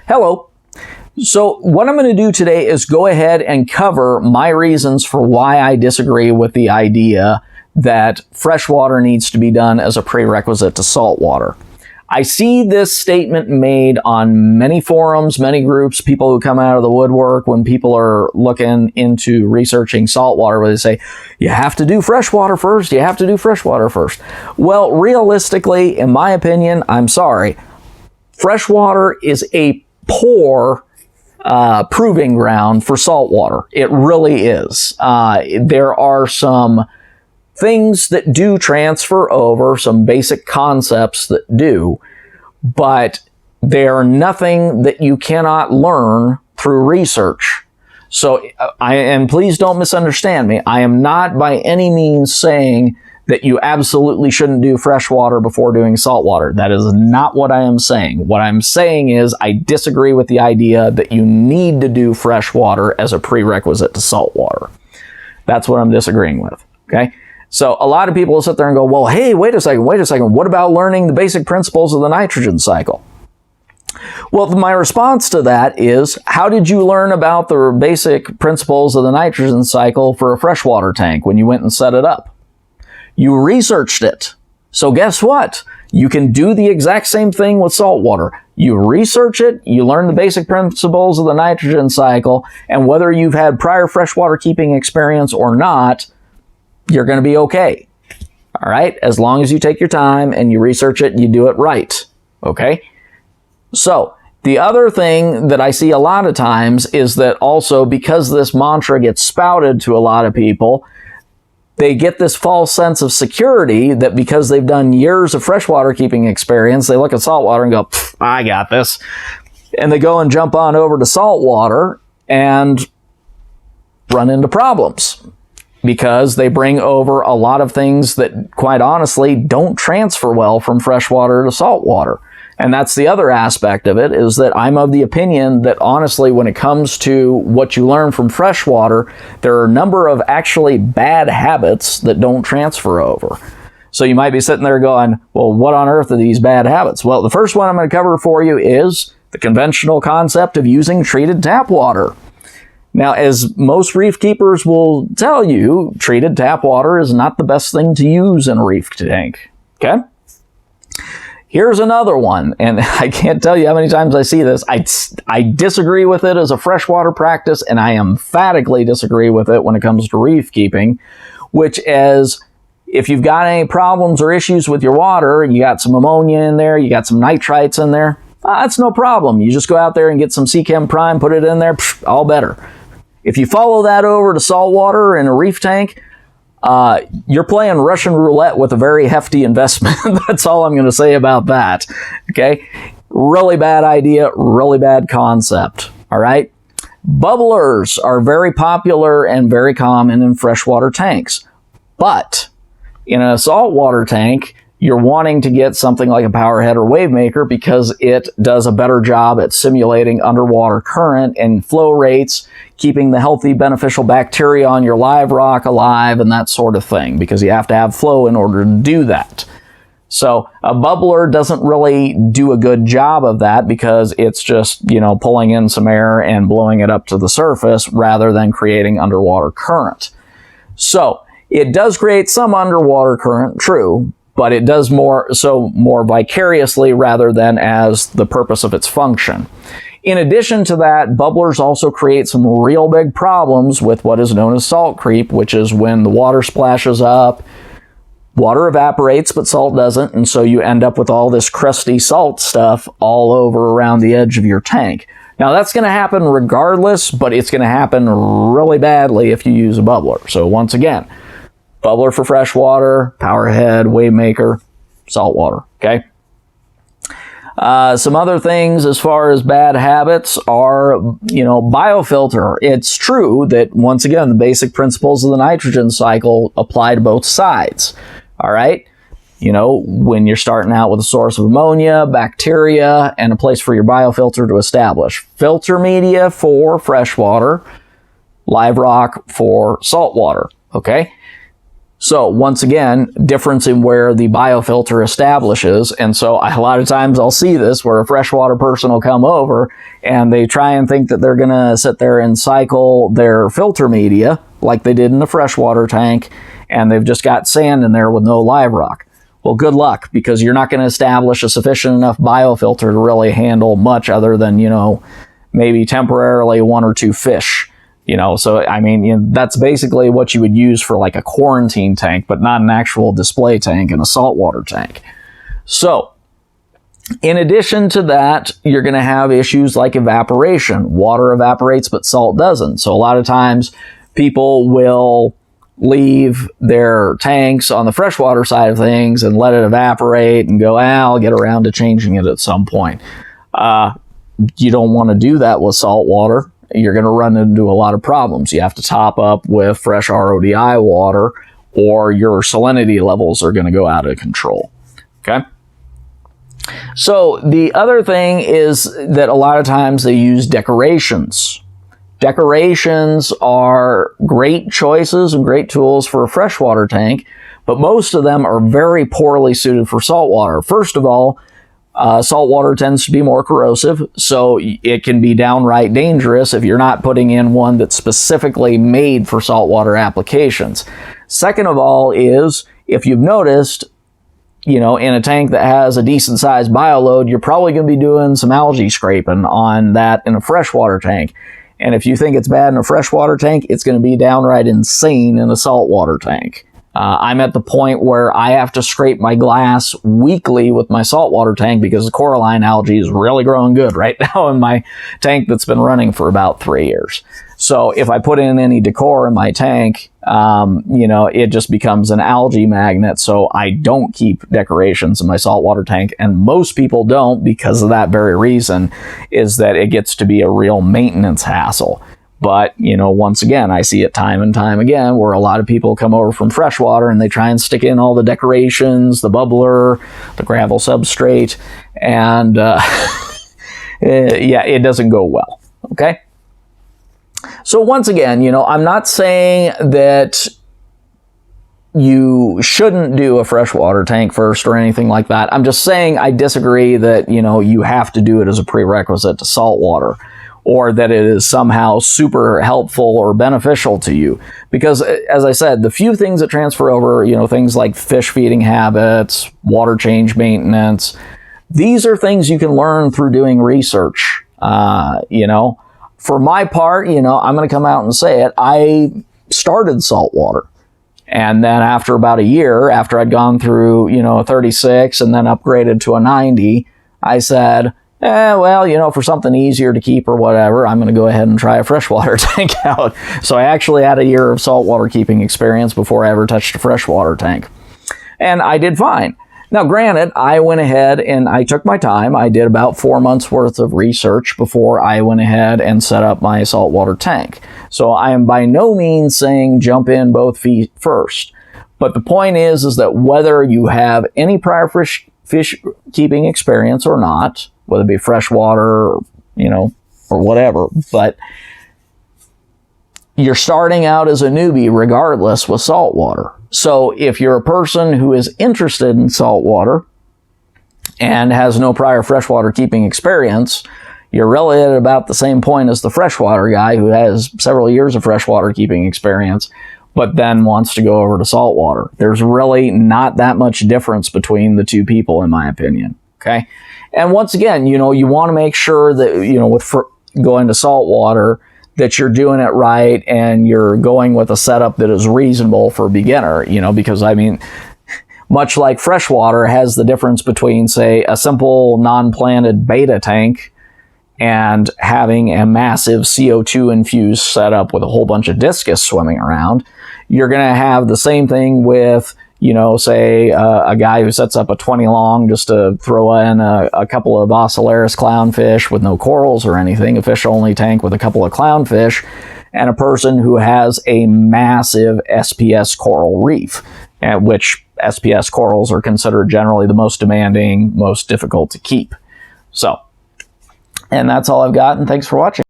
Hello. So what I'm going to do today is go ahead and cover my reasons for why I disagree with the idea that freshwater needs to be done as a prerequisite to saltwater. I see this statement made on many forums, many groups, people who come out of the woodwork when people are looking into researching saltwater, where they say, you have to do freshwater first, you have to do freshwater first. Well, realistically, in my opinion, I'm sorry, freshwater is a poor proving ground for saltwater. It really is. There are some things that do transfer over, some basic concepts that do, but they are nothing that you cannot learn through research. So, and please don't misunderstand me, I am not by any means saying that you absolutely shouldn't do freshwater before doing saltwater. That is not what I am saying. What I'm saying is I disagree with the idea that you need to do freshwater as a prerequisite to saltwater. That's what I'm disagreeing with, okay? So a lot of people will sit there and go, well, hey, wait a second, what about learning the basic principles of the nitrogen cycle? Well, my response to that is, how did you learn about the basic principles of the nitrogen cycle for a freshwater tank when you went and set it up? You researched it. So guess what? You can do the exact same thing with saltwater. You research it, you learn the basic principles of the nitrogen cycle, and whether you've had prior freshwater keeping experience or not, you're going to be okay. All right? As long as you take your time and you research it and you do it right. Okay? So, the other thing that I see a lot of times is that also, because this mantra gets spouted to a lot of people, they get this false sense of security that because they've done years of freshwater keeping experience, they look at saltwater and go, I got this. And they go and jump on over to saltwater and run into problems, because they bring over a lot of things that, quite honestly, don't transfer well from freshwater to saltwater. And that's the other aspect of it, is that I'm of the opinion that, honestly, when it comes to what you learn from freshwater, there are a number of actually bad habits that don't transfer over. So you might be sitting there going, well, what on earth are these bad habits? Well, the first one I'm going to cover for you is the conventional concept of using treated tap water. Now, as most reef keepers will tell you, treated tap water is not the best thing to use in a reef tank, okay? Here's another one, and I can't tell you how many times I see this. I disagree with it as a freshwater practice, and I emphatically disagree with it when it comes to reef keeping, which is, if you've got any problems or issues with your water, you got some ammonia in there, you got some nitrites in there, that's no problem. You just go out there and get some Chem Prime, put it in there, all better. If you follow that over to saltwater in a reef tank, you're playing Russian roulette with a very hefty investment. That's all I'm going to say about that. Okay? Really bad idea, really bad concept. All right? Bubblers are very popular and very common in freshwater tanks. But in a saltwater tank, you're wanting to get something like a powerhead or wave maker because it does a better job at simulating underwater current and flow rates, keeping the healthy beneficial bacteria on your live rock alive and that sort of thing, because you have to have flow in order to do that. So a bubbler doesn't really do a good job of that, because it's just, pulling in some air and blowing it up to the surface rather than creating underwater current. So it does create some underwater current, true, but it does more vicariously rather than as the purpose of its function. In addition to that, bubblers also create some real big problems with what is known as salt creep, which is when the water splashes up, water evaporates, but salt doesn't, and so you end up with all this crusty salt stuff all over around the edge of your tank. Now, that's going to happen regardless, but it's going to happen really badly if you use a bubbler. So once again, bubbler for freshwater, powerhead, wave maker, saltwater, okay? Some other things as far as bad habits are, biofilter. It's true that, once again, the basic principles of the nitrogen cycle apply to both sides, all right? When you're starting out with a source of ammonia, bacteria, and a place for your biofilter to establish. Filter media for freshwater, live rock for saltwater, okay? So once again, difference in where the biofilter establishes. And so a lot of times I'll see this where a freshwater person will come over and they try and think that they're going to sit there and cycle their filter media like they did in the freshwater tank, and they've just got sand in there with no live rock. Well, good luck, because you're not going to establish a sufficient enough biofilter to really handle much other than, you know, maybe temporarily 1 or 2 fish. You know, so I mean, you know, that's basically what you would use for like a quarantine tank, but not an actual display tank in a saltwater tank. So in addition to that, you're going to have issues like evaporation. Water evaporates, but salt doesn't. So a lot of times people will leave their tanks on the freshwater side of things and let it evaporate and go, I'll get around to changing it at some point. You don't want to do that with salt water. You're going to run into a lot of problems. You have to top up with fresh RODI water, or your salinity levels are going to go out of control. Okay? So the other thing is that a lot of times they use decorations. Decorations are great choices and great tools for a freshwater tank, but most of them are very poorly suited for saltwater. First of all, saltwater tends to be more corrosive, so it can be downright dangerous if you're not putting in one that's specifically made for saltwater applications. Second of all is, if you've noticed, you know, in a tank that has a decent sized bioload, you're probably going to be doing some algae scraping on that in a freshwater tank. And if you think it's bad in a freshwater tank, it's going to be downright insane in a saltwater tank. I'm at the point where I have to scrape my glass weekly with my saltwater tank because the coralline algae is really growing good right now in my tank that's been running for about 3 years. So if I put in any decor in my tank, you know, it just becomes an algae magnet. So I don't keep decorations in my saltwater tank, and most people don't because of that very reason, is that it gets to be a real maintenance hassle. But, you know, once again, I see it time and time again where a lot of people come over from freshwater and they try and stick in all the decorations, the bubbler, the gravel substrate, and yeah, it doesn't go well. Okay? So once again, you know, I'm not saying that you shouldn't do a freshwater tank first or anything like that. I'm just saying I disagree that, you know, you have to do it as a prerequisite to saltwater, or that it is somehow super helpful or beneficial to you. Because, as I said, the few things that transfer over, you know, things like fish feeding habits, water change maintenance, these are things you can learn through doing research. You know, for my part, you know, I'm going to come out and say it, I started saltwater. And then after about a year, after I'd gone through, you know, a 36 and then upgraded to a 90, I said, well, you know, for something easier to keep or whatever, I'm going to go ahead and try a freshwater tank out. So I actually had a year of saltwater keeping experience before I ever touched a freshwater tank. And I did fine. Now, granted, I went ahead and I took my time. I did about 4 months worth of research before I went ahead and set up my saltwater tank. So I am by no means saying jump in both feet first. But the point is that whether you have any prior fish keeping experience or not, whether it be freshwater, or, you know, or whatever, but you're starting out as a newbie regardless with saltwater. So if you're a person who is interested in saltwater and has no prior freshwater keeping experience, you're really at about the same point as the freshwater guy who has several years of freshwater keeping experience, but then wants to go over to saltwater. There's really not that much difference between the two people, in my opinion. Okay? And once again, you know, you want to make sure that, you know, with going to saltwater, that you're doing it right and you're going with a setup that is reasonable for a beginner, you know, because, I mean, much like freshwater has the difference between, say, a simple non-planted beta tank and having a massive CO2 infused setup with a whole bunch of discus swimming around, you're going to have the same thing with, you know, say a guy who sets up a 20 long just to throw in a couple of Ocellaris clownfish with no corals or anything, a fish only tank with a couple of clownfish, and a person who has a massive SPS coral reef, which SPS corals are considered generally the most demanding, most difficult to keep. So, and that's all I've got, and thanks for watching.